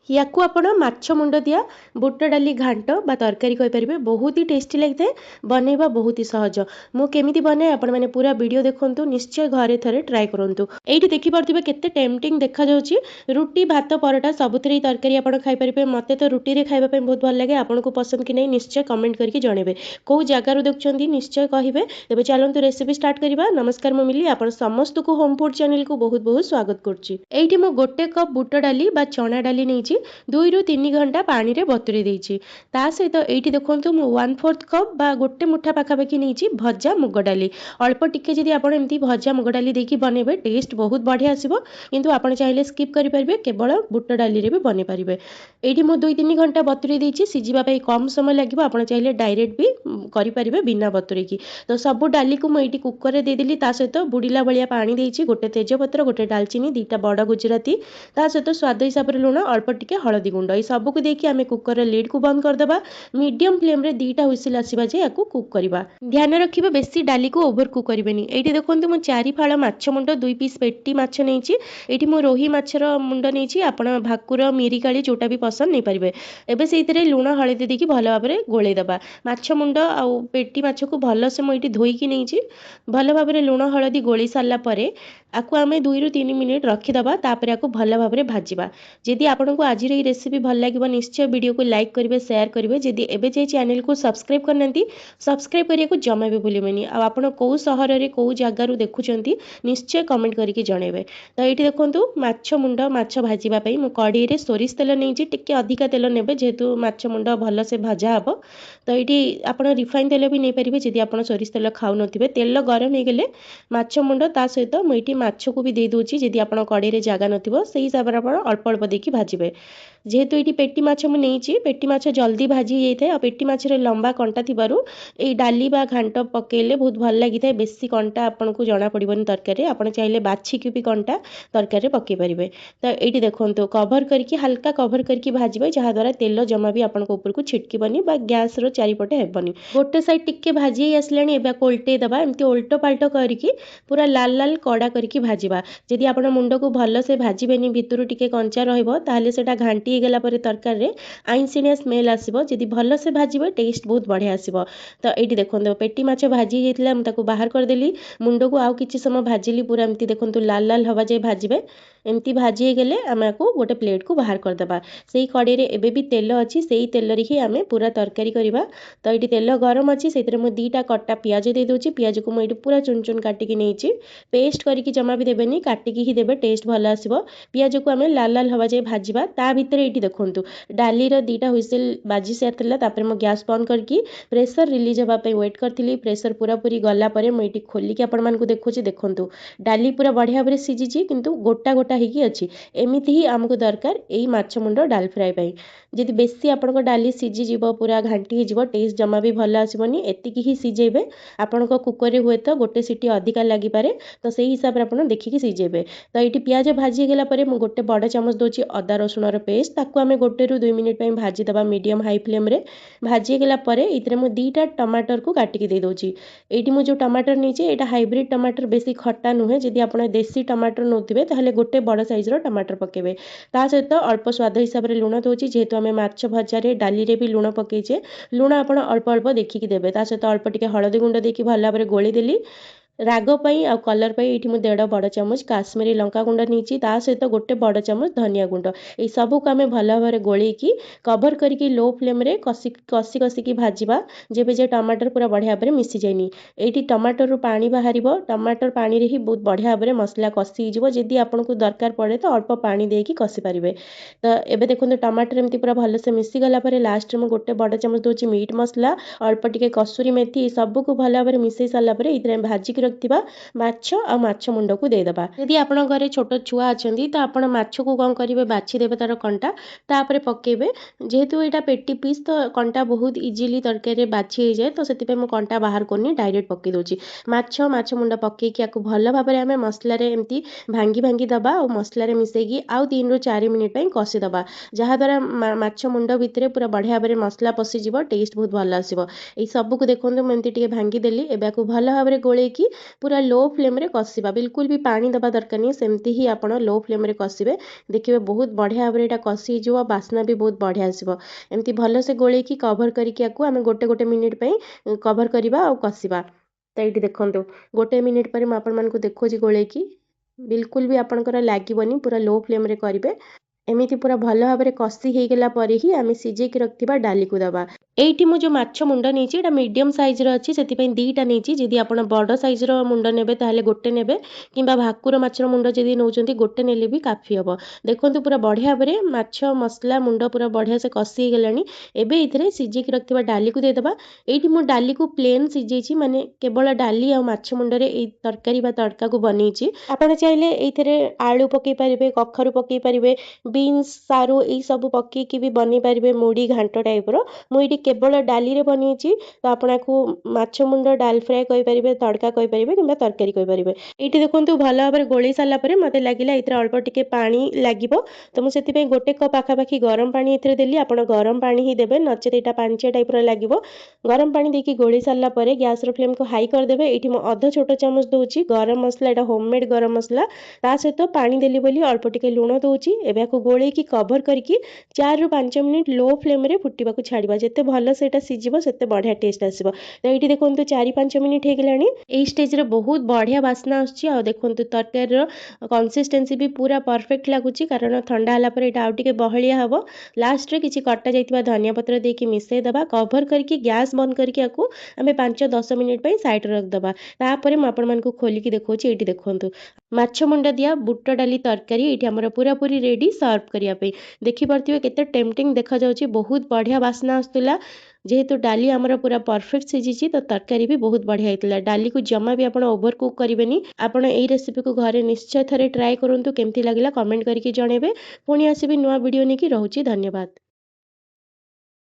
याकू आपण माछ मुंड दिया बुट डाली घांट बा तरकारी कहींपर बहुत ही टेस्टी लगी बनैबा बहुत ही सहज मु केमी बनाए आपण मैंने पूरा वीडियो देखु निश्चय घरे थे ट्राए करूँ। ये देखिपे केते टेम्पटिंग देखा रुटी भात परोटा सबुथ तरकारी आप खाईपर मत तो रुटी खावाई बहुत भल लगे आपन को पसंद कि नहीं निश्चय कमेंट करके जनइबे कौ जगार देखुं निश्चय कहे। तेज चलतु रेसिपी स्टार्ट करवा। नमस्कार मु मिली आप समस्त को होम फूड चैनल को बहुत बहुत स्वागत करुँची। मु गोटे कप बुट डाली बा चना डाली नहीं 2 ରୁ 3 घंटा पानी रे बतुरी देइछि। ता सहित एठी देखंतु मु 1/4 कप बा गोटे मुठा पाखापाखि नहीं भजा मुग डाली अल्प टिके जदि आपण एमती भजा मुग डाली देकी बनेबे टेस्ट बहुत बढ़िया आसीबो किंतु आपण चाहिले स्किप करि परिबे केवल बुट डाली रे भी बने परिबे। एठी मु 2-3 घंटा बतुरी देइछि सिजिबा पई कम समय लागिबो आपण चाहिले डायरेक्ट भी करि परिबे बिना बतुरी की। तो सब डाली को मु एठी कुकर रे दे देली ता सहित बुडीला बलिया पानी देइछि गोटे तेजपत्र गोटे दालचीनी 2टा बड़ गुजराती ता सहित स्वाद हिसाब रे लूण अल्प टिके हलदी गुंड ये सबको देखिए आम कुकर लिड को बंद करदेबा मीडियम फ्लेम रे 2टा हुइसिल आसीबा जे याकू कुक करबा। ध्यान रखिबा बेसी डाली को ओवर कुक करबेनी। एठी देखंतु मु 4 फाळ माछ मुंड 2 पीस पेटी माछ नेइछि। एठी मु रोही माछर मुंड नेइछि आपण भाकुर मिरिकाली जोटा भी पसंद नहीं परिबे। एबे सेइतरे लूण हळदी देकी भलो भाबरे गोळेई दबा माछ मुंड आ पेटी माछ को भलो से मु एठी धोई की नेइछि भलो भाबरे लूण हळदी गोळेई सारला परे आकु आमे 2 ରୁ 3 मिनिट रखी दबा तापरे आकु भलो भाबरे भाजिबा। जदि आपनको आज ये रेसिपी भल लगे निश्चय वीडियो को लाइक करेंगे शेयर करेंगे जदि एबे जे चैनल को सब्सक्राइब करना सब्सक्राइब करिया को जमा भी भूलिबेनी। आपण कौ सहर रे कौ जगार देखुंती निश्चय कमेंट करके जनइबे। तो ये देखंतु माछ मुंड माछ भाजिबा पई मु कढ़ी रे सोरिष तेल नहीं टिके अधिका तेल नेबे जेहेतु माछ मुंड भल से भाजा हबो। तो ये आपण रिफाइन तेल भी नहीं पारिबे जदि आपण सोरिष तेल खाउ नथिबे। तेल गरम हो गले माछ मुंड ता सहित मु एठी माछ को भी दे दोची जदि आपण कढ़ी रे जागा नथिबो सेही हिसाब रे आपण अल्प अल्प देकी भाजिबे। जेहेतु ये पेटी माछ मु नहीं पेटी माछ जल्दी भाजी जाए और पेटी माछ रे लंबा कंटा थिबारु ए डाली बा घांट पकेले बहुत भल लगी था बेसी कंटा आपन को जना पड़िबनी तरकारी आपन चाहिले बाछि की भी कंटा तरकारी पके परिबे। तो एठी देखंतु कवर करके हल्का कवर करके भाजिबे जहा द्वारा तेल जमा भी आपन को ऊपर को छिटकीबनी बा गैस रो चारिपटे हेबनी। गोटे साइड टिके भाजी आसलानी एबा कोल्टे दबा एमती उल्टो पाल्टो करके पूरा लाल लाल कड़ा करके भाजिबा। जदि आपन मुंड को भल से भाजिबेनी भितरु टिके कंचा रहइबो ताहले सेटा घांटी गला परे तरकारी रे आइंसिनिया स्मेल आसीबो जदि भल से भाजिबे टेस्ट बहुत बढ़िया आसीबो। तो एठी देखंतु पेटी माछ भाजी जाइतिला हम ताको बाहर कर देली मुंड को आउ किछि समय भाजिली पूरा एमती देखंतु लाल लाल हवा जे भाजिबे एमती भाजी गले आमे को गोटे प्लेट को बाहर कर देबा। सेही कड़े रे एबे भी तेल अछि सेही तेल रे ही आमे पूरा तरकारी करबा। तो एठी तेल गरम अछि सेतरे मु 2टा कट्टा प्याज दे दोछि प्याज को मु एठी पूरा चुन चुन काटी की नेछि पेस्ट करके जमा भी देबेनी काटी की ही देबे टेस्ट भल आसीबो। प्याज को आमे लाल लाल हवा जे भाजिबा ता भितर एठी देखंतु डाली रो 2टा हुइसिल बाजी सारथिला तापर मु गैस बंद करके प्रेशर रिलीज होबा पे वेट करथिली। प्रेशर पूरा पूरी गला परे मु एठी खोली के आपण मान को देखुछि देखंतु डाली पूरा बढ़िया भरे सिजिछि किंतु गोटा गोटा हेकी अछि एमिति ही हमको दरकार एई माछ मुंड डाल फ्राई पई। जदि बेसी आपण को डाली सिजि जिवो पूरा घांटी हिजिवो टेस्ट जमा भी भल आसीबोनी एतिकी ही सिजेबे आपण को कुकर रे हुए तो गोटे सीटी अधिका लागि पारे तो सेही हिसाब रे आपण देखि के सिजेबे। तो एठी प्याज भाजी गेला परे मु गोटे बड़ चमच दोछि अदा रसुण रो पेस्ट ताको आमे गोटे रू 2 मिनिट पई भाजी दबा मीडियम हाई फ्लेम रे भाजी गेला परे इतरे मु 2टा टमाटर को काटी के दे दोछि। एठी मु जो टमाटर नीचे एटा हाइब्रिड टमाटर बेसी खट्टा नुहे जदि आपण देसी टमाटर नोथिबे ताहले गोटे बड़ साइज रो टमाटर पकेबे। ता सहित अल्प स्वाद हिसाब रे लूण दोछि जेहेतु आमे माछ भजा रे डाली रे भी लूण पकेइछे लूण आपण अल्प अल्प देखि की देबे। ता सहित अल्प टिके हळदी गुंड देकी भला भाबरे गोळी देली राग पई आ कलर पई एठी मु 1.5 बड़ चमच काश्मीरी लंका गुंड नीची ता सहित गोटे बड़ चमच धनिया गुंड ए सब को आमे भला भाबरे गोळी की कवर करके लो फ्लेम रे कसी कसी कसी की भाजिबा जेबे जे टमाटर पूरा बढ़िया भाबरे मिसी जायनी। एठी टमाटर रो पानी बाहरिबो टमाटर पानी रे ही बहुत बढ़िया भाबरे मसला कसी जिवो जदि आपन को दरकार पड़े तो अल्प पानी देकी कसी परिबे। तो एबे देखंतु टमाटर एमती पूरा भल से मिसी गला परे लास्ट में गोटे बड़ चमच दोछि मीट मसला अल्प टिके कसूरी मेथी सब को भला भाबरे मिसई साला परे इतरे भाजी की रखथिबा माछ आ माछ मुंड को दे दबा। यदि आपण घरे छोट छुआ अछंती तो आपण माछ को कोन करिवे बाछि देबे तार कंटा तापरे पकेबे जेहेतु एटा पेटी पीस तो कंटा बहुत इजीली तरकारी रे बाछि हे जाय तो सेति पे मु कंटा बाहर करनी डायरेक्ट पके दोछि। माछ माछ मुंड पके कि आकु भल भाबरे हमें मसला रे एमती भांगी भांगी दबा और मसला रे मिसेगी आउ 3 ରୁ 4 मिनिट पई कसी दबा जहा द्वारा माछ मुंड भितरे पूरा बढ़िया भाबरे मसला पसी जिवो टेस्ट बहुत भल आसीबो। ए सब को देखंतु म एमती टिके भांगी देली एबे आकु भल भाबरे गोळे की पूरा लो फ्लेम रे कषिबा बिल्कुल भी पानी दबा दरकार नहीं सेमती ही आपण लो फ्लेम रे कषिबे देखिए बहुत बढ़िया भाव एटा कषि जो बास्ना भी बहुत बढ़िया आसीबो एमती भल से गोलेकी कवर करके आकु आमे गोटे गोटे मिनिट पई कवर करबा और कषिबा तो ये देखो गोटे मिनिट पर मुझे आपको देखुची गोलेकी बिल्कुल भी आपंकर लगे पूरा लो फ्लेम रे करेंगे एमती पूरा भल भाव में कषि हो गला ही आम सीझेक रखा डाली को दबा एठी मु जो माछ मुंड नहीं मीडियम साइज अच्छी से दीटा नहीं जदि आप बड़ साइज मुंड ने ताले गोटे ने कि भाकुर माछ मुंड जदि नौ गोटे ने भी काफी हम देखो पूरा बढ़िया भाव में माछ मसला मुंड पूरा बढ़िया से कषि गला एबे ये सीझेक रखा डाली को देदेबा ये मु डाली को प्लेन सीझे माने केवल डाली आ माछ मुंडरे तरकारी तड़का को बनई आपड़ चाहिए ये आलू पकई पारे कखरू पकई पारे बीन्स सारू यही सब पकईकी भी बन पारे मुड़ी घाट टाइप मुझे केवल डाली रे बनई तो आपको माछ मुंड डाल फ्राए करें तड़का करें कि तरकारी करें ये देखो भल भाव में गोली सारापर मत लगे ये अल्प टिके पानी लगे तो मुझे गोटे कप पाखापाखि गरम पानी ये देली आप गरम पानी ही देवे नचेत यहाँ पांचिया टाइप लगे गरम पानी देकी गोली सारापर गैस फ्लेम को हाई करदे ये अध छोट चामच दूसरी गरम मसला यहाँ होममेड गरम मसला ता सहित पानी देली बोली अल्प टिके लुण दूसरी एवं गोलेकी कवर करके 4 ରୁ 5 मिनिट लो फ्लेम रे फुटिबा को छाड़िबा जेते भल सेटा सिजिबो सेते बढ़िया टेस्ट आसीबो तो एठी देखंतु 4-5 मिनिट हे गेलानी एई स्टेज रे बहुत बढ़िया बास्ना आछी आ देखंतु तरकारी रो कंसिस्टेंसी भी पूरा परफेक्ट लागुची कारण ठंडा हला पर एटा आउ टिके बहलिया हबो लास्ट रे किछि कटा जाइतिबा धनिया पत्र देकी मिसै दबा कवर करके गैस बंद करके आकू आमे 5-10 मिनिट पई साइड रख दबा तापर म आपण मानकू खोलिकी देखौची एठी देखंतु माछ मुंडा दिया बुट डाली तरकारी एठी हमर पूरा पूरी रेडी सर्व करिया पे देखि परथिबे केते टेम्पटिंग देखा जाउची बहुत बढ़िया बास्ना आस्तुला जेहेतु डाली आमर पूरा परफेक्ट सिझी तो तरकारी भी बहुत बढ़िया होता डाली को जमा भी आप ओभर कुक करेंगे आपड़ यही रेसिपी को घरे निश्चय थे ट्राए करूँ केमती लगला कमेंट करके जनइबे पुणी आसबि नुआ वीडियो नहीं कि रोचे धन्यवाद।